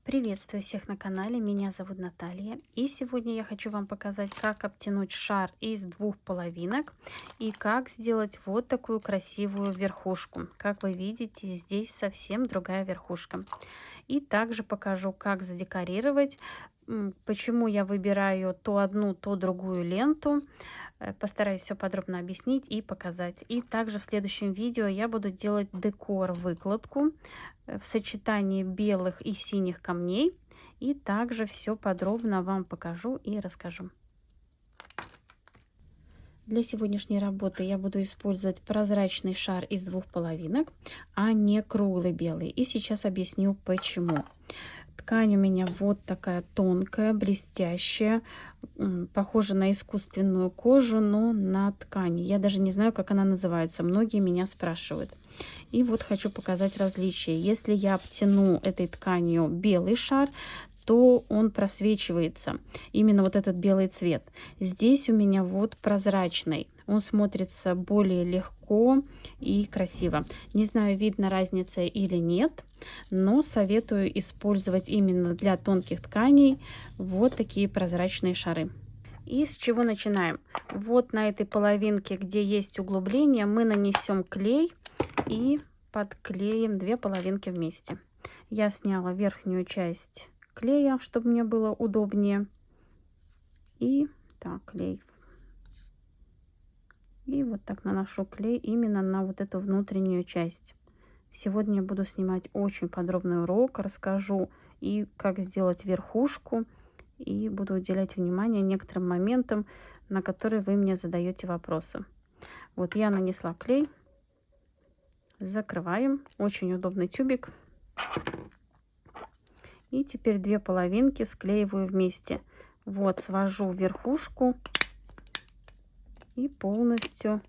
Приветствую всех на канале, меня зовут Наталья, и сегодня я хочу вам показать, как обтянуть шар из двух половинок и как сделать вот такую красивую верхушку. Как вы видите, здесь совсем другая верхушка. И также покажу, как задекорировать, почему я выбираю то одну, то другую ленту. Постараюсь все подробно объяснить и показать. И также в следующем видео я буду делать декор-выкладку в сочетании белых и синих камней. И также все подробно вам покажу и расскажу. Для сегодняшней работы я буду использовать прозрачный шар из двух половинок, а не круглый белый. И сейчас объясню почему. Ткань у меня вот такая тонкая, блестящая, похожа на искусственную кожу, но на ткани. Я даже не знаю, как она называется. Многие меня спрашивают. И вот хочу показать различия. Если я обтяну этой тканью белый шар, то он просвечивается. Именно вот этот белый цвет. Здесь у меня вот прозрачный. Он смотрится более легко и красиво. Не знаю, видно разница или нет, но советую использовать именно для тонких тканей вот такие прозрачные шары. И с чего начинаем? Вот на этой половинке, где есть углубление, мы нанесем клей и подклеим две половинки вместе. Я сняла верхнюю часть клея, чтобы мне было удобнее. И так, клей. И вот так наношу клей именно на вот эту внутреннюю часть. Сегодня я буду снимать очень подробный урок, расскажу и как сделать верхушку, и буду уделять внимание некоторым моментам, на которые вы мне задаете вопросы. Вот я нанесла клей, закрываем, очень удобный тюбик. И теперь две половинки склеиваю вместе. Вот свожу верхушку и полностью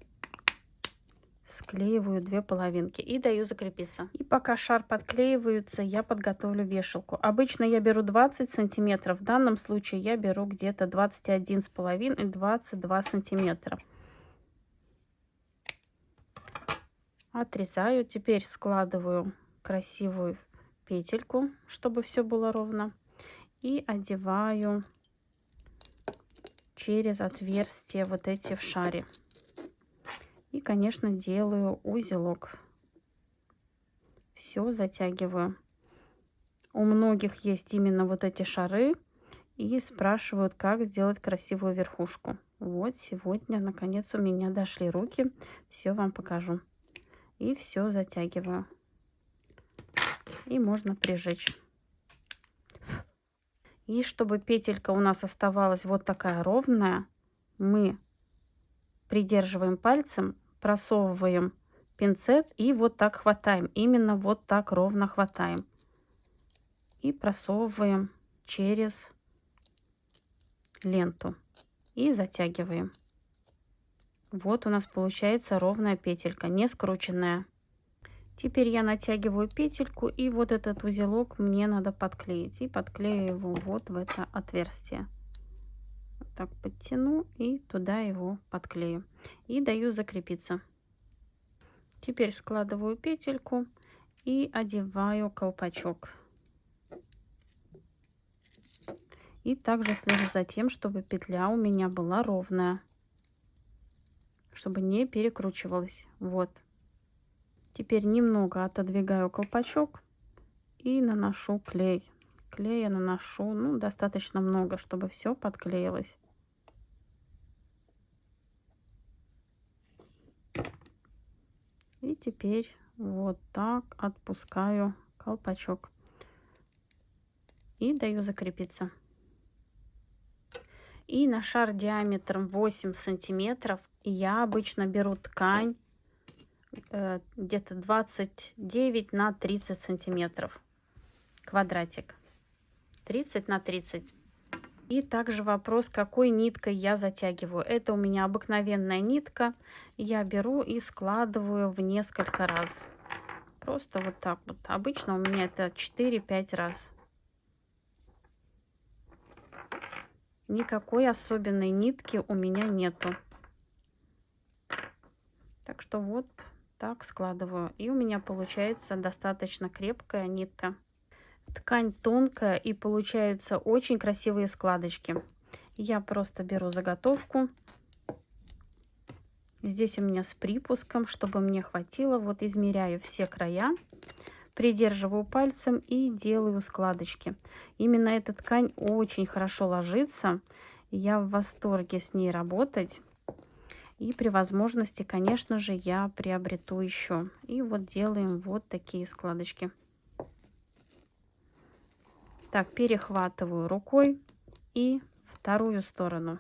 склеиваю две половинки и даю закрепиться. И пока шар подклеивается, я подготовлю вешалку. Обычно я беру 20 сантиметров, в данном случае я беру где-то 21,5 и 22 сантиметра. Отрезаю, теперь складываю красивую петельку, чтобы все было ровно, и одеваю через отверстие вот эти в шаре. И, конечно, делаю узелок. Все затягиваю. У многих есть именно вот эти шары и спрашивают, как сделать красивую верхушку. Вот сегодня, наконец, у меня дошли руки. Все вам покажу. И все затягиваю. И можно прижечь. И чтобы петелька у нас оставалась вот такая ровная, мы придерживаем пальцем, просовываем пинцет и вот так хватаем. Именно вот так ровно хватаем. И просовываем через ленту. И затягиваем. Вот у нас получается ровная петелька, не скрученная. Теперь я натягиваю петельку, и вот этот узелок мне надо подклеить. И подклею его вот в это отверстие. Вот так подтяну и туда его подклею. И даю закрепиться. Теперь складываю петельку и одеваю колпачок. И также слежу за тем, чтобы петля у меня была ровная, чтобы не перекручивалась. Вот. Теперь немного отодвигаю колпачок и наношу клей. Клея наношу, ну, достаточно много, чтобы все подклеилось. И теперь вот так отпускаю колпачок и даю закрепиться. И на шар диаметром 8 сантиметров я обычно беру ткань где-то 29 на 30 сантиметров, квадратик, 30 на 30. И также вопрос, какой ниткой я затягиваю. Это у меня обыкновенная нитка. Я беру и складываю в несколько раз. Просто вот так вот. Обычно у меня это 4-5 раз. Никакой особенной нитки у меня нету. Так что вот так складываю. И у меня получается достаточно крепкая нитка. Ткань тонкая и получаются очень красивые складочки. Я просто беру заготовку. Здесь у меня с припуском, чтобы мне хватило. Вот измеряю все края, придерживаю пальцем и делаю складочки. Именно эта ткань очень хорошо ложится. Я в восторге с ней работать. И при возможности, конечно же, я приобрету еще. И вот делаем вот такие складочки. Так, перехватываю рукой и вторую сторону.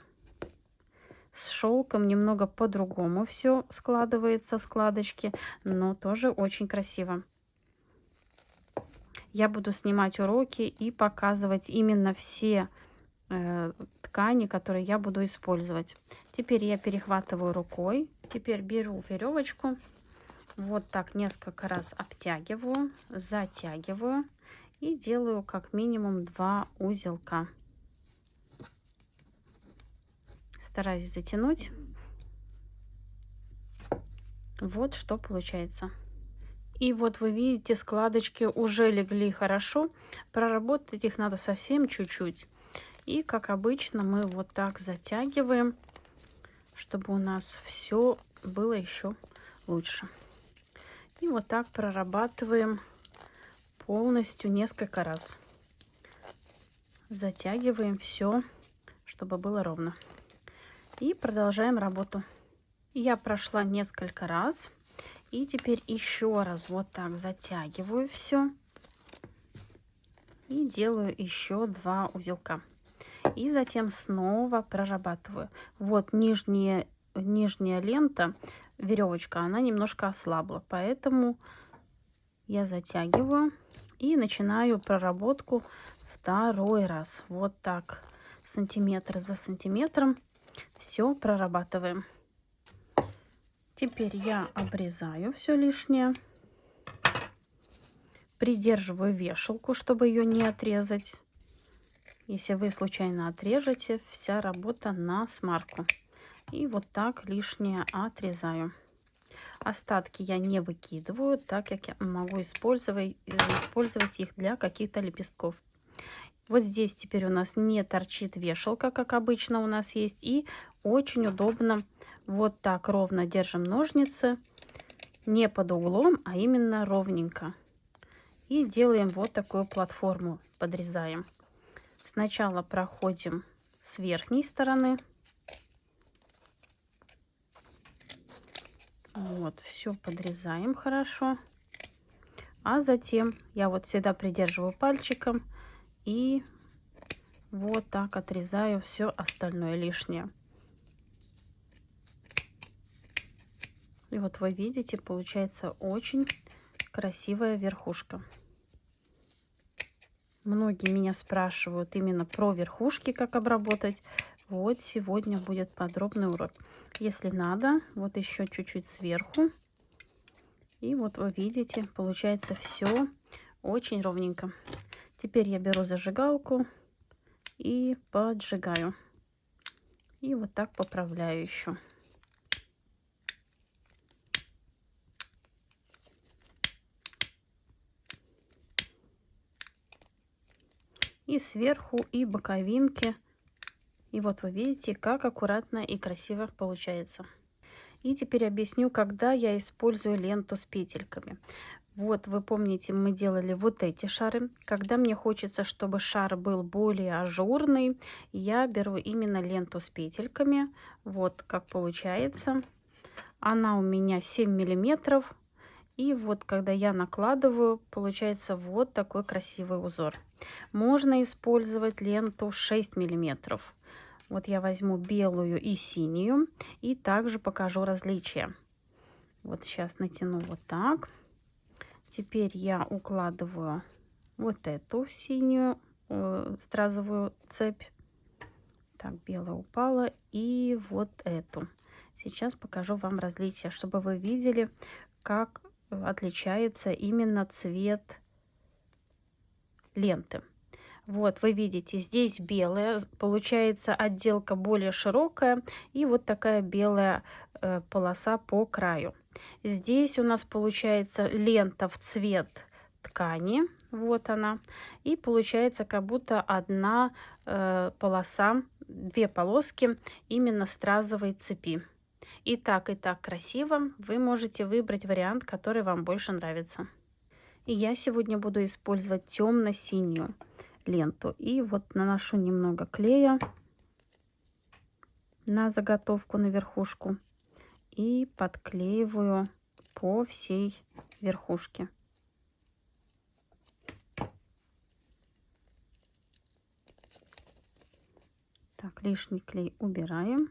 С шелком немного по-другому все складывается, складочки, но тоже очень красиво. Я буду снимать уроки и показывать именно все ткани, которые я буду использовать. Теперь я перехватываю рукой. Теперь беру веревочку. Вот так несколько раз обтягиваю, затягиваю и делаю как минимум 2 узелка. Стараюсь затянуть. Вот что получается. И вот вы видите, складочки уже легли хорошо. Проработать их надо совсем чуть-чуть. И как обычно мы вот так затягиваем, чтобы у нас все было еще лучше. И вот так прорабатываем полностью несколько раз. Затягиваем все, чтобы было ровно. И продолжаем работу. Я прошла несколько раз. И теперь еще раз вот так затягиваю все. И делаю еще 2 узелка. И затем снова прорабатываю. Вот нижняя лента, веревочка, она немножко ослабла. Поэтому я затягиваю и начинаю проработку второй раз. Вот так, сантиметр за сантиметром. Все прорабатываем. Теперь я обрезаю все лишнее. Придерживаю вешалку, чтобы ее не отрезать. Если вы случайно отрежете, вся работа на смарку. И вот так лишнее отрезаю. Остатки я не выкидываю, так как я могу использовать их для каких-то лепестков. Вот здесь теперь у нас не торчит вешалка, как обычно у нас есть. И очень удобно вот так ровно держим ножницы. Не под углом, а именно ровненько. И делаем вот такую платформу, подрезаем. Сначала проходим с верхней стороны. Вот, все подрезаем хорошо. А затем я вот всегда придерживаю пальчиком и вот так отрезаю все остальное лишнее. И вот вы видите, получается очень красивая верхушка. Многие меня спрашивают именно про верхушки, как обработать. Вот сегодня будет подробный урок. Если надо, вот еще чуть-чуть сверху. И вот вы видите, получается все очень ровненько. Теперь я беру зажигалку и поджигаю. И вот так поправляю еще. И сверху, и боковинки. И вот вы видите, как аккуратно и красиво получается. И теперь объясню, когда я использую ленту с петельками. Вот вы помните, мы делали вот эти шары. Когда мне хочется, чтобы шар был более ажурный, я беру именно ленту с петельками. Вот как получается. Она у меня 7 миллиметров. И вот когда я накладываю, получается вот такой красивый узор. Можно использовать ленту 6 миллиметров. Вот я возьму белую и синюю и также покажу различия. Вот сейчас натяну вот так. Теперь я укладываю вот эту синюю стразовую цепь. Так, белая упала. И вот эту. Сейчас покажу вам различия, чтобы вы видели, как отличается именно цвет ленты. Вот вы видите, здесь белая, получается отделка более широкая и вот такая белая полоса по краю. Здесь у нас получается лента в цвет ткани, Вот она. И получается как будто одна полоса, две полоски именно стразовой цепи. И так красиво. Вы можете выбрать вариант, который вам больше нравится. И я сегодня буду использовать темно-синюю ленту. И вот наношу немного клея на заготовку, на верхушку. И подклеиваю по всей верхушке. Так, лишний клей убираем.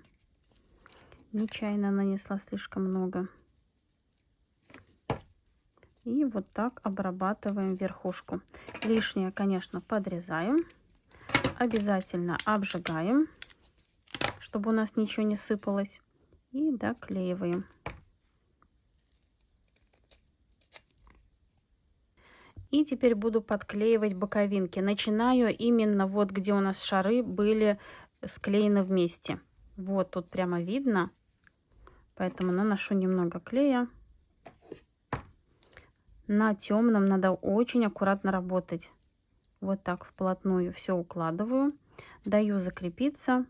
Нечаянно нанесла слишком много. И вот так обрабатываем верхушку. Лишнее, конечно, подрезаем. Обязательно обжигаем, чтобы у нас ничего не сыпалось. И доклеиваем. И теперь буду подклеивать боковинки. Начинаю именно вот, где у нас шары были склеены вместе. Вот тут прямо видно. Поэтому наношу немного клея. На темном надо очень аккуратно работать. Вот так вплотную все укладываю. Даю закрепиться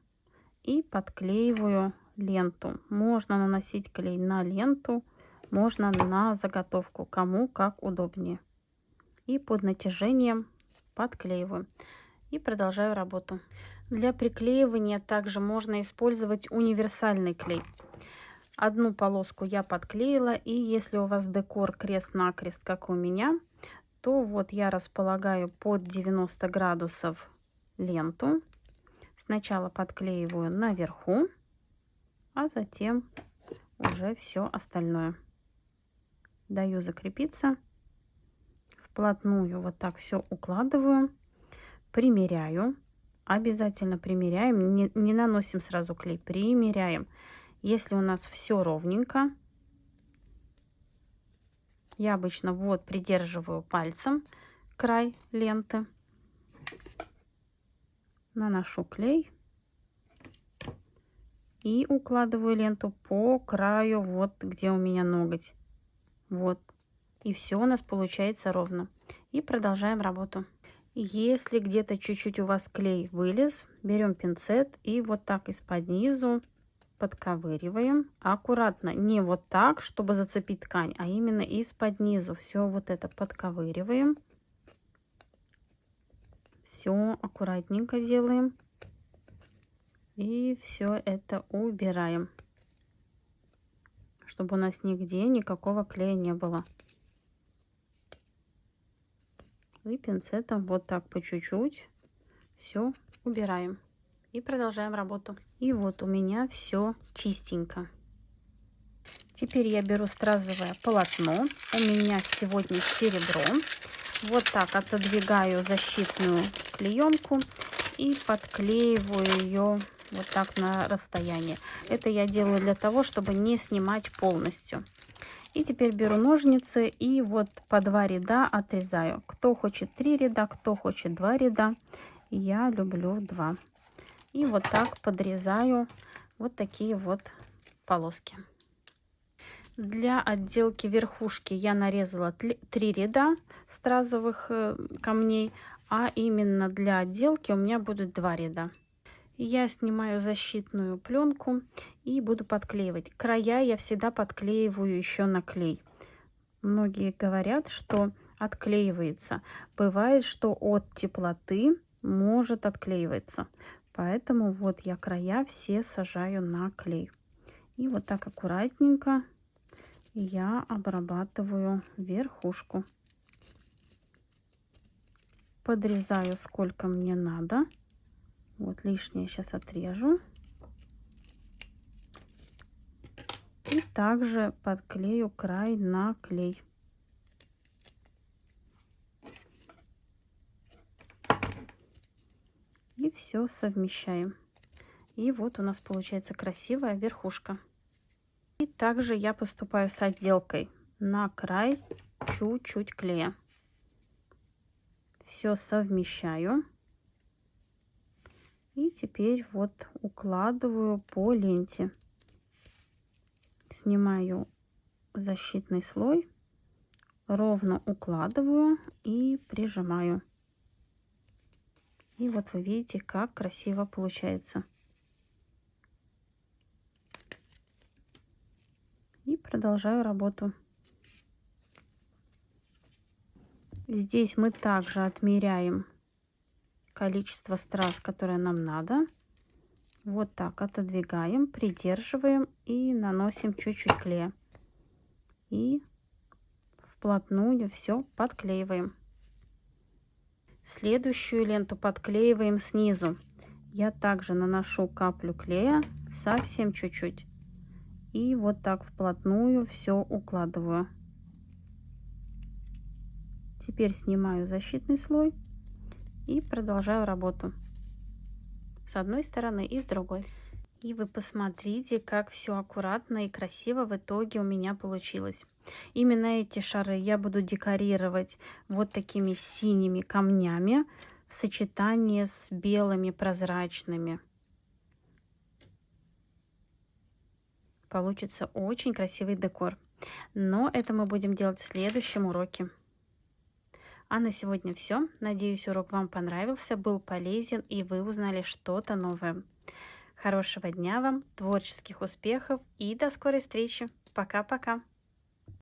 и подклеиваю ленту. Можно наносить клей на ленту, можно на заготовку, кому как удобнее. И под натяжением подклеиваю. И продолжаю работу. Для приклеивания также можно использовать универсальный клей. Одну полоску я подклеила, и если у вас декор крест-накрест, как у меня, то вот я располагаю под 90 градусов ленту. Сначала подклеиваю наверху, а затем уже все остальное. Даю закрепиться. Вплотную вот так все укладываю. Примеряю. Обязательно примеряем. Не наносим сразу клей. Примеряем. Если у нас все ровненько, я обычно вот придерживаю пальцем край ленты. Наношу клей. И укладываю ленту по краю, вот где у меня ноготь. Вот. И все у нас получается ровно. И продолжаем работу. Если где-то чуть-чуть у вас клей вылез, берем пинцет и вот так из-под низу подковыриваем. Аккуратно, не вот так, чтобы зацепить ткань, а именно из-под низу. Все вот это подковыриваем. Все аккуратненько делаем. И все это убираем, чтобы у нас нигде никакого клея не было. И пинцетом вот так по чуть-чуть все убираем. И продолжаем работу. И вот у меня все чистенько. Теперь я беру стразовое полотно. У меня сегодня серебро. Вот так отодвигаю защитную клеенку и подклеиваю ее вот так на расстояние. Это я делаю для того, чтобы не снимать полностью. И теперь беру ножницы и вот по 2 ряда отрезаю. Кто хочет 3 ряда, кто хочет 2 ряда. Я люблю 2. И вот так подрезаю вот такие вот полоски. Для отделки верхушки я нарезала 3 ряда стразовых камней, а именно для отделки у меня будет 2 ряда. Я снимаю защитную пленку и буду подклеивать. Края я всегда подклеиваю еще на клей. Многие говорят, что отклеивается. Бывает, что от теплоты может отклеиваться. Поэтому вот я края все сажаю на клей. И вот так аккуратненько я обрабатываю верхушку. Подрезаю сколько мне надо. Вот лишнее сейчас отрежу. И также подклею край на клей. И все совмещаем. И вот у нас получается красивая верхушка. И также я поступаю с отделкой. На край чуть-чуть клея. Все совмещаю. И теперь вот укладываю по ленте. Снимаю защитный слой. ровно укладываю и прижимаю. И вот вы видите, как красиво получается. И продолжаю работу. Здесь мы также отмеряем количество страз, которое нам надо. Вот так отодвигаем, придерживаем и наносим чуть-чуть клея. И вплотную все подклеиваем. Следующую ленту подклеиваем снизу. Я также наношу каплю клея, совсем чуть-чуть. И вот так вплотную все укладываю. Теперь снимаю защитный слой и продолжаю работу. С одной стороны и с другой. И вы посмотрите, как все аккуратно и красиво в итоге у меня получилось. Именно эти шары я буду декорировать вот такими синими камнями в сочетании с белыми прозрачными. Получится очень красивый декор. Но это мы будем делать в следующем уроке. А на сегодня все. Надеюсь, урок вам понравился, был полезен и вы узнали что-то новое. Хорошего дня вам, творческих успехов и до скорой встречи. Пока-пока.